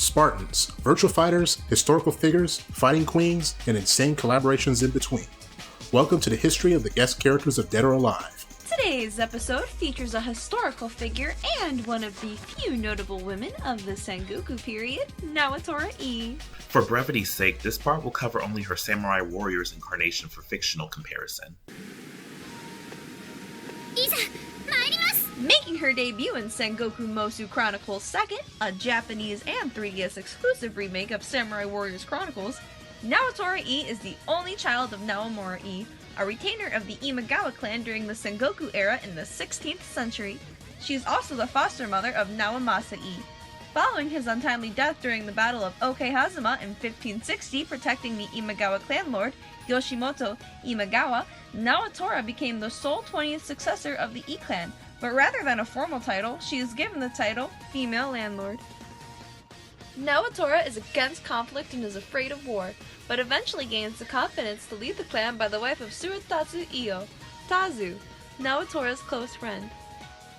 Spartans, virtual fighters, historical figures, fighting queens, and insane collaborations in between. Welcome to the history of the guest characters of Dead or Alive. Today's episode features a historical figure and one of the few notable women of the Sengoku period, Naotora Ii. For brevity's sake, this part will cover only her Samurai Warriors incarnation for fictional comparison. Making her debut in Sengoku Musou Chronicles 2nd, a Japanese and 3DS exclusive remake of Samurai Warriors Chronicles, Naotora Ii is the only child of Naotora Ii, a retainer of the Imagawa clan during the Sengoku era in the 16th century. She is also the foster mother of Naomasa Ii. Following his untimely death during the Battle of Okehazama in 1560 protecting the Imagawa clan lord, Yoshimoto Imagawa, Naotora became the sole 20th successor of the Ii clan, but rather than a formal title, she is given the title Female Landlord. Naotora is against conflict and is afraid of war, but eventually gains the confidence to lead the clan by the wife of Suitatsu Io, Tazu, Naotora's close friend.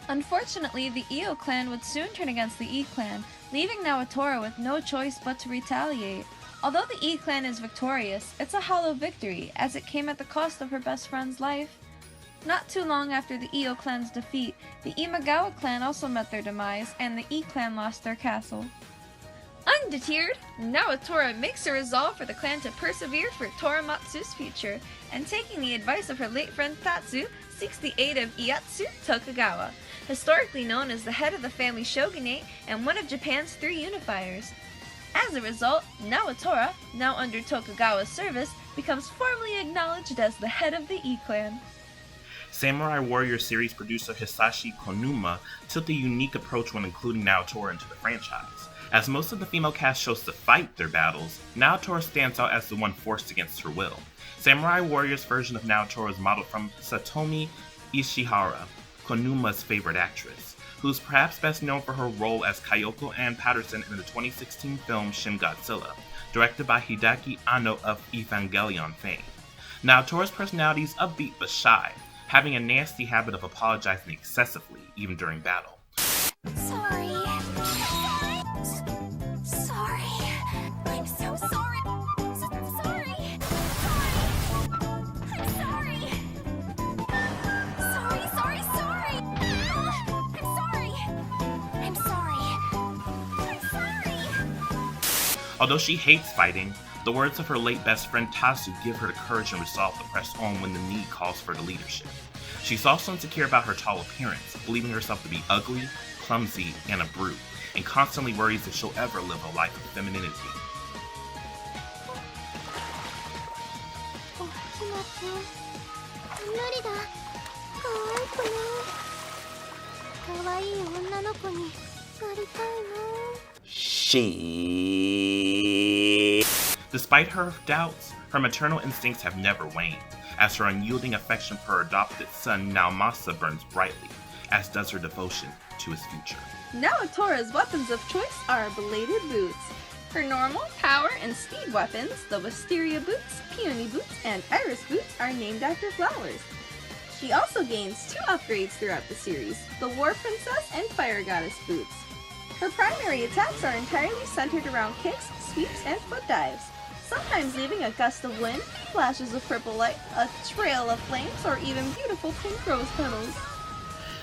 Unfortunately, the Io clan would soon turn against the Ii clan, leaving Naotora with no choice but to retaliate. Although the Ii clan is victorious, it's a hollow victory, as it came at the cost of her best friend's life. Not too long after the Io clan's defeat, the Imagawa clan also met their demise, and the Ii clan lost their castle. Undeterred, Naotora makes a resolve for the clan to persevere for Toramatsu's future, and taking the advice of her late friend Tatsu, seeks the aid of Ieyasu Tokugawa, historically known as the head of the family shogunate and one of Japan's 3 unifiers. As a result, Naotora, now under Tokugawa's service, becomes formally acknowledged as the head of the Ii clan. Samurai Warrior series producer Hisashi Konuma took a unique approach when including Naotora into the franchise. As most of the female cast chose to fight their battles, Naotora stands out as the one forced against her will. Samurai Warrior's version of Naotora is modeled from Satomi Ishihara, Konuma's favorite actress, who is perhaps best known for her role as Kyoko Ann Patterson in the 2016 film Shin Godzilla, directed by Hideaki Anno of Evangelion fame. Naotora's personality is upbeat but shy, having a nasty habit of apologizing excessively, even during battle. Sorry. I'm so sorry. Sorry. I'm sorry. Sorry. I'm sorry. Although she hates fighting, the words of her late best friend Tatsu give her the courage and resolve to press on when the need calls for the leadership. She's also insecure about her tall appearance, believing herself to be ugly, clumsy, and a brute, and constantly worries if she'll ever live a life of femininity. Despite her doubts, her maternal instincts have never waned, as her unyielding affection for her adopted son Naomasa burns brightly, as does her devotion to his future. Naotora's weapons of choice are bladed boots. Her normal, power, and speed weapons, the Wisteria boots, Peony boots, and Iris boots, are named after flowers. She also gains 2 upgrades throughout the series, the War Princess and Fire Goddess boots. Her primary attacks are entirely centered around kicks, sweeps, and foot dives, sometimes leaving a gust of wind, flashes of purple light, a trail of flames, or even beautiful pink rose petals.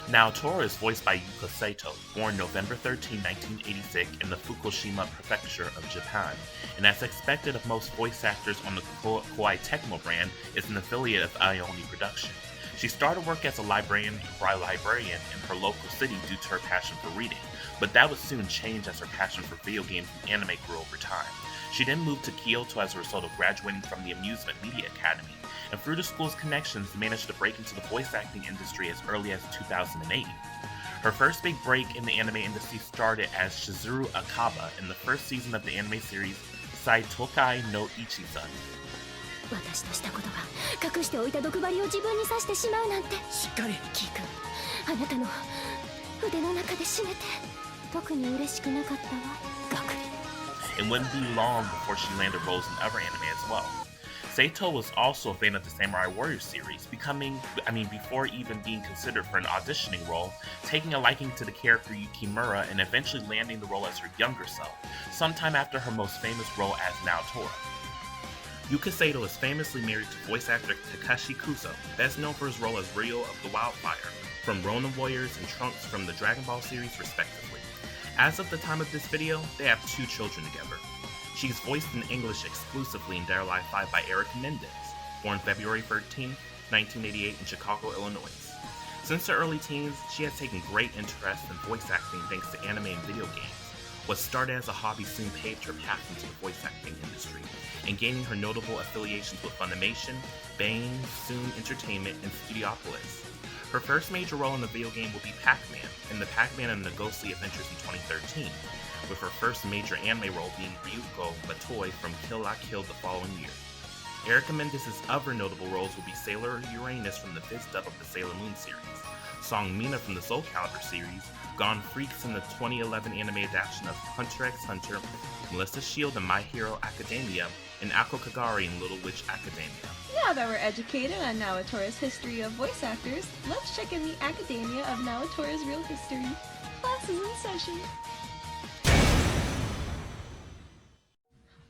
Naotora is voiced by Yuka Sato, born November 13, 1986 in the Fukushima prefecture of Japan, and as expected of most voice actors on the Koei Tecmo brand, is an affiliate of Ioni Production. She started work as a librarian in her local city due to her passion for reading, but that would soon change as her passion for video games and anime grew over time. She then moved to Kyoto as a result of graduating from the Amusement Media Academy, and through the school's connections managed to break into the voice acting industry as early as 2008. Her first big break in the anime industry started as Shizuru Akaba in the first season of the anime series Saitokai no Ichi-san. 私としたことが隠しておいた毒針を自分に刺してしまうなんて。しっかり。キー君、あなたの腕の中で締めて。特に嬉しくなかったわ。ガクリ。It wouldn't be long before she landed roles in other anime as well. Sato was also a fan of the Samurai Warriors series, before even being considered for an auditioning role, taking a liking to the character Yukimura and eventually landing the role as her younger self, sometime after her most famous role as Naotora. Yuka Sato is famously married to voice actor Takashi Kuzo, best known for his role as Ryo of the Wildfire, from Ronin Warriors and Trunks from the Dragon Ball series respectively. As of the time of this video, they have 2 children together. She is voiced in English exclusively in Dead or Alive 5 by Eric Mendez, born February 13, 1988 in Chicago, Illinois. Since her early teens, she has taken great interest in voice acting thanks to anime and video games. What started as a hobby soon paved her path into the voice acting industry, and gaining her notable affiliations with Funimation, Bang, Soon Entertainment, and Studiopolis. Her first major role in the video game will be Pac-Man in the Pac-Man and the Ghostly Adventures in 2013, with her first major anime role being Ryuko Matoi from Kill La Kill the following year. Erica Mendez's other notable roles will be Sailor Uranus from the Viz dub of the Sailor Moon series, Song Mina from the Soul Calibur series, Gone Freaks in the 2011 anime adaptation of Hunter x Hunter, Melissa Shield in My Hero Academia, and Ako Kagari in Little Witch Academia. Now that we're educated on Naotora's history of voice actors, let's check in the Academia of Naotora's real history. Class is in session.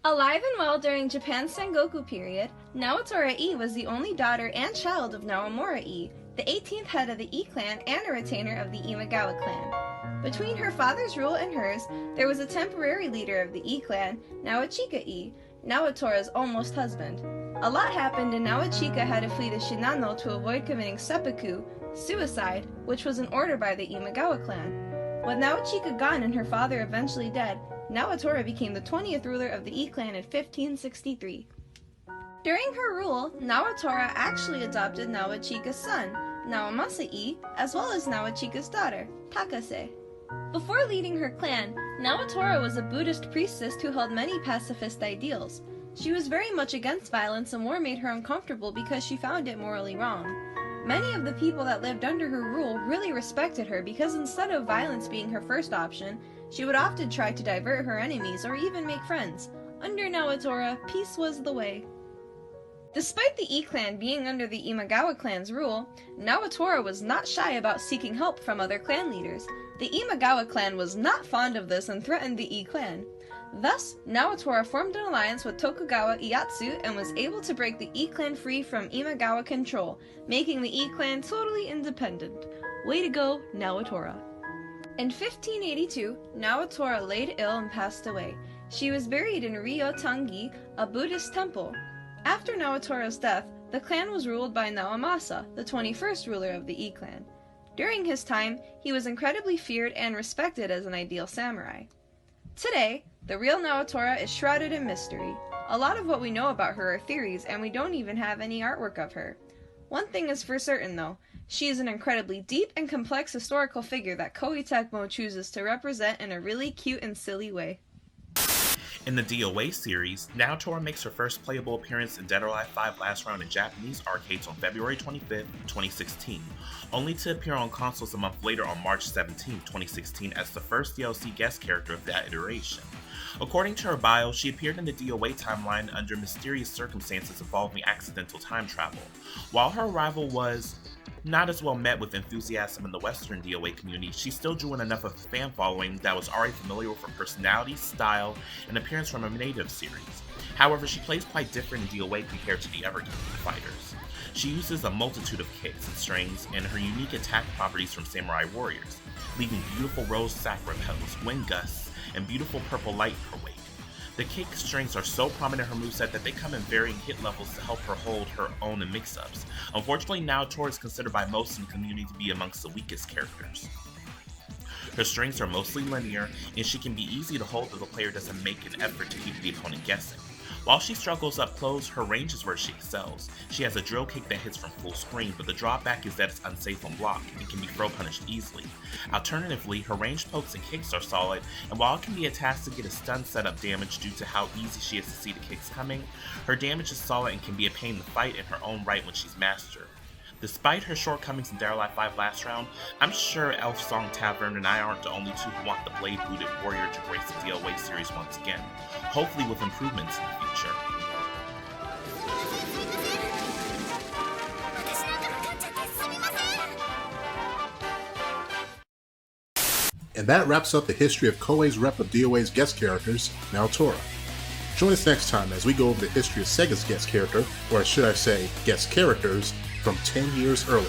Alive and well during Japan's Sengoku period, Naotora Ii was the only daughter and child of Naotora Ii, the 18th head of the Ii clan and a retainer of the Imagawa clan. Between her father's rule and hers, there was a temporary leader of the Ii clan, Naochika Ii, Naotora's almost husband. A lot happened and Naochika had to flee to Shinano to avoid committing seppuku, suicide, which was an order by the Imagawa clan. With Naochika gone and her father eventually dead, Naotora became the 20th ruler of the Ii clan in 1563. During her rule, Naotora actually adopted Naochika's son, Naomasa Ii, as well as Naochika's daughter, Takase. Before leading her clan, Naotora was a Buddhist priestess who held many pacifist ideals. She was very much against violence and war made her uncomfortable because she found it morally wrong. Many of the people that lived under her rule really respected her because instead of violence being her first option, she would often try to divert her enemies or even make friends. Under Naotora, peace was the way. Despite the Ii clan being under the Imagawa clan's rule, Naotora was not shy about seeking help from other clan leaders. The Imagawa clan was not fond of this and threatened the Ii clan. Thus, Naotora formed an alliance with Tokugawa Ieyasu and was able to break the Ii clan free from Imagawa control, making the Ii clan totally independent. Way to go, Naotora. In 1582, Naotora laid ill and passed away. She was buried in Ryo-Tangi, a Buddhist temple. After Naotora's death, the clan was ruled by Naomasa, the 21st ruler of the Ii clan. During his time, he was incredibly feared and respected as an ideal samurai. Today, the real Naotora is shrouded in mystery. A lot of what we know about her are theories, and we don't even have any artwork of her. One thing is for certain though, she is an incredibly deep and complex historical figure that Koei Tecmo chooses to represent in a really cute and silly way. In the DOA series, Naotora makes her first playable appearance in Dead or Alive 5 Last Round in Japanese arcades on February 25, 2016, only to appear on consoles a month later on March 17, 2016 as the first DLC guest character of that iteration. According to her bio, she appeared in the DOA timeline under mysterious circumstances involving accidental time travel. While her arrival was not as well met with enthusiasm in the Western DOA community, she still drew in enough of a fan following that was already familiar with her personality, style, and appearance from her native series. However, she plays quite different in DOA compared to the other fighters. She uses a multitude of kicks and strings and her unique attack properties from Samurai Warriors, leaving beautiful rose sakura petals, wind gusts, and beautiful purple light in her wake. The kick strings are so prominent in her moveset that they come in varying hit levels to help her hold her own in mix-ups. Unfortunately, Naotora is considered by most in the community to be amongst the weakest characters. Her strings are mostly linear, and she can be easy to hold if the player doesn't make an effort to keep the opponent guessing. While she struggles up close, her range is where she excels. She has a drill kick that hits from full screen, but the drawback is that it's unsafe on block and can be throw punished easily. Alternatively, her ranged pokes and kicks are solid, and while it can be a task to get a stun setup damage due to how easy she is to see the kicks coming, her damage is solid and can be a pain to fight in her own right when she's mastered. Despite her shortcomings in Dead or Alive 5 Last Round, I'm sure Elfsongtavern and I aren't the only two who want the blade-booted warrior to grace the DOA series once again, hopefully with improvements in the future. And that wraps up the history of Koei's rep of DOA's guest characters, Naotora. Join us next time as we go over the history of Sega's guest character, or should I say, guest characters, from 10 years earlier.